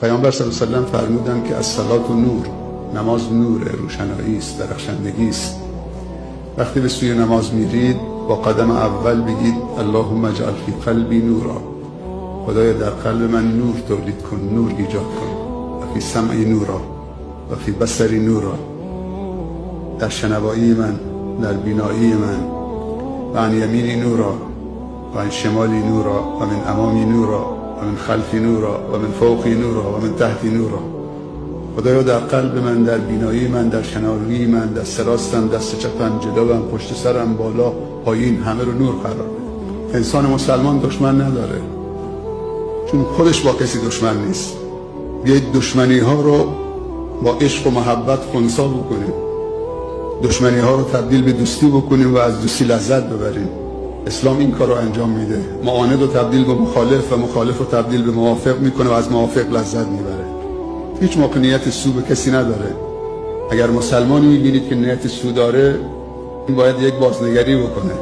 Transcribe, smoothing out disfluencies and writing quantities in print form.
پیامبر صلی الله علیه و سلم فرمودند که الصلاة نور، نماز نور، روشنایی است، درخشندگی است. وقتی به سوی نماز میرید با قدم اول بگید اللهم اجعل فی قلبی نورا، خدایا در قلب من نور تولید کن، نور ایجاد کن. و فی سمعی نورا و فی بصری نورا، در شنوایی من، در بینایی من. و عن یمینی نورا و عن شمالی نورا و من امامی نورا و من خلفی نورا و من فوقی نورا و من تحتی نورا. خدایا در قلب من، در بینایی من، در شنوایی من، در سراستم، دست چپم، جلوم، پشت سرم، بالا، پایین، همه رو نور قرار بده. انسان مسلمان دشمن نداره، چون خودش با کسی دشمن نیست. بیایید دشمنی ها رو با عشق و محبت خنثی بکنیم، دشمنی ها رو تبدیل به دوستی بکنیم و از دوستی لذت ببریم. اسلام این کار رو انجام میده، معاند رو تبدیل به مخالف و مخالف رو تبدیل به موافق میکنه و از موافق لذت میبره. هیچ موقع نیت سو به کسی نداره. اگر مسلمانی میبینید که نیت سو داره، این باید یک بازنگری بکنه.